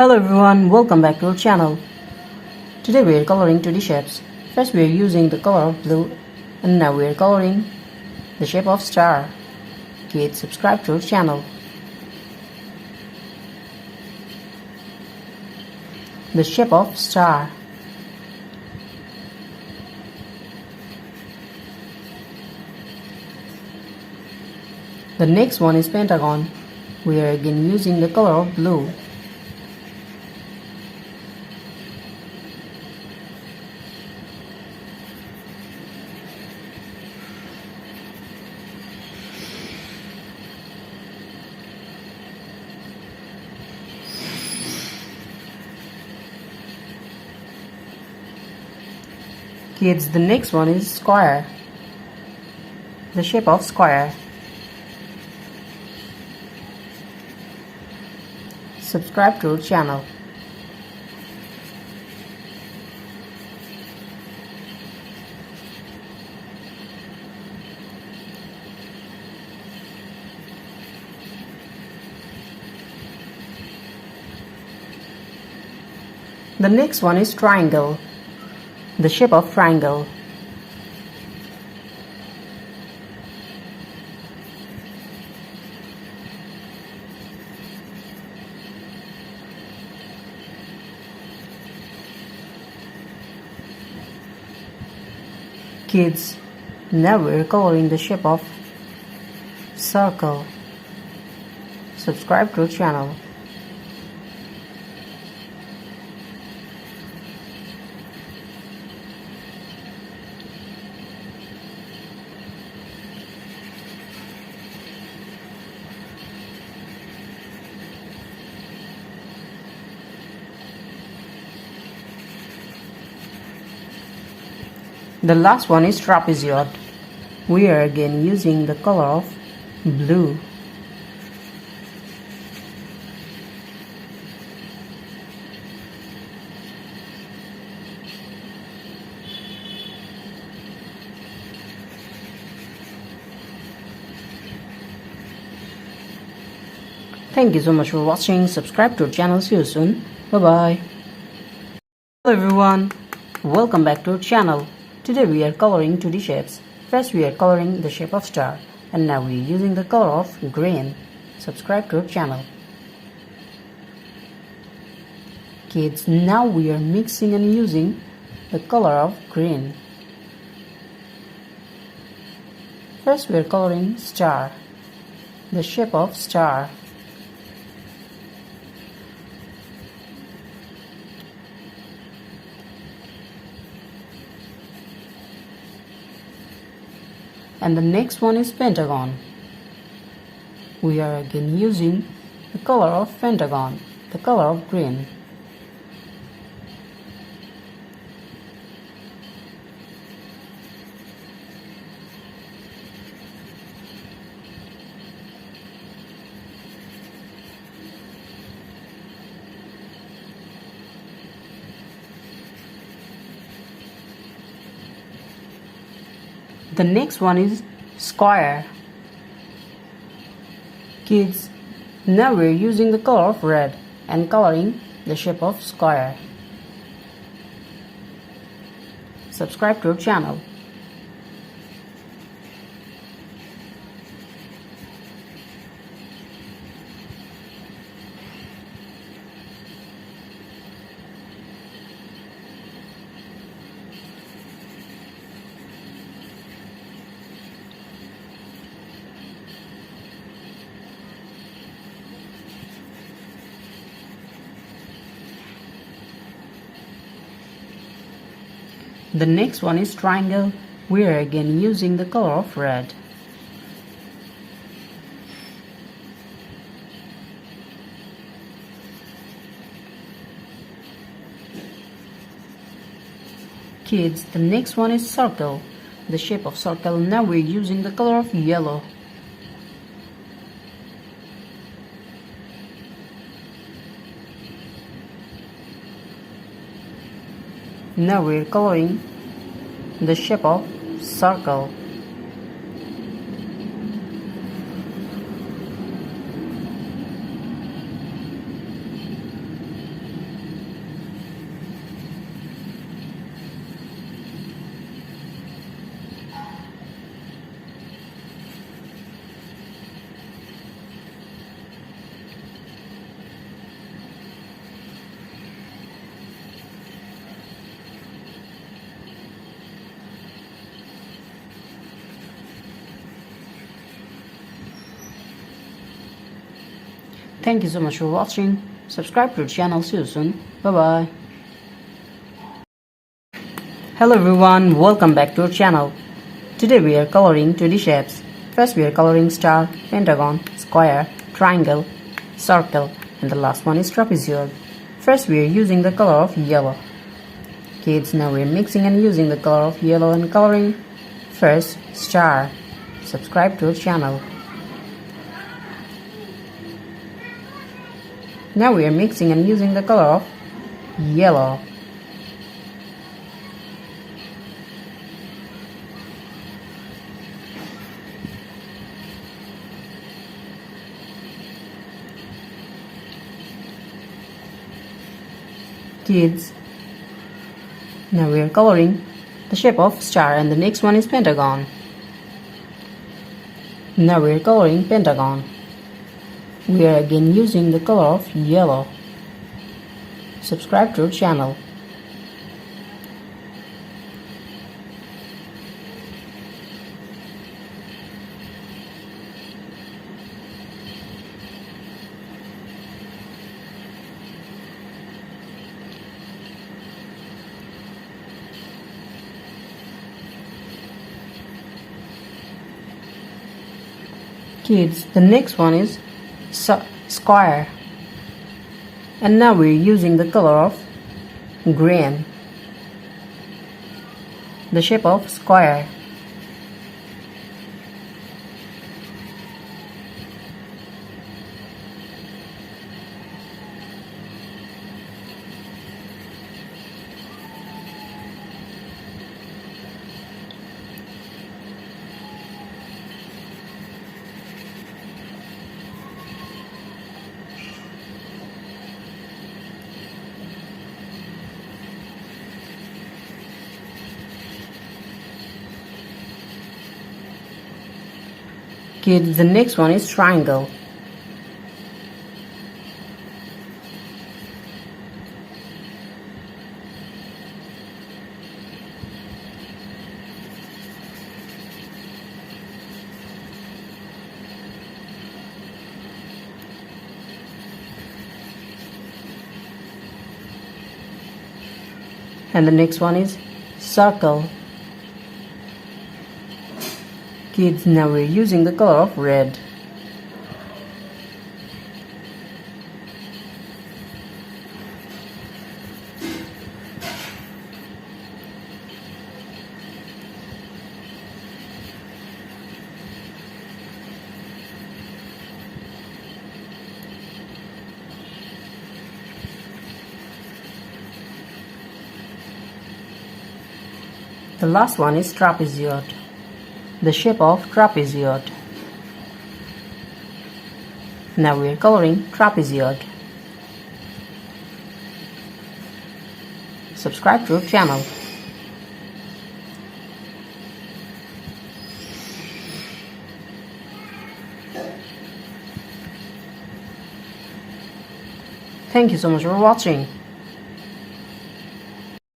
Hello everyone, welcome back to our channel. Today we are coloring 2D shapes. First we are using the color of blue and now we are coloring the shape of star. Kids, subscribe to our channel. The shape of star. The next one is pentagon. We are again using the color of blue. Kids, the next one is square. The shape of square. Subscribe to our channel. The next one is triangle. The shape of triangle. Kids, now we're coloring the shape of circle. Subscribe to our channel. The last one is trapezoid. We are again using the color of blue. Thank you so much for watching. Subscribe to our channel. See you soon. Bye bye. Hello everyone. Welcome back to our channel. Today we are coloring 2D shapes. First we are coloring the shape of star and now we are using the color of green. Subscribe to our channel. Kids, now we are mixing and using the color of green. First we are coloring star. The shape of star. And the next one is pentagon. We are again using the color of pentagon, the color of green. The next one is square. Kids, now we're using the color of red and coloring the shape of square. Subscribe to our channel. The next one is triangle. We are again using the color of red. Kids, the next one is circle. The shape of circle. Now we're using the color of yellow. Now we're coloring the shape of circle. Thank you so much for watching. Subscribe to our channel. See you soon. Bye bye. Hello everyone, welcome back to our channel. Today we are coloring 2D shapes. First we are coloring star, pentagon, square, triangle, circle, and the last one is trapezoid. First we are using the color of yellow. Kids, now we are mixing and using the color of yellow and coloring. First, star. Subscribe to our channel. Now we are mixing and using the color of yellow. Kids, now we are coloring the shape of star and the next one is pentagon. Now we are coloring pentagon. We are again using the color of yellow. Subscribe to our channel. Kids, the next one is square, and now we're using the color of green, the shape of square. Kids, the next one is triangle. And the next one is circle. Kids, now we're using the color of red. The last one is trapezoid, the shape of trapezoid. Now we are coloring trapezoid. Subscribe to our channel. Thank you so much for watching.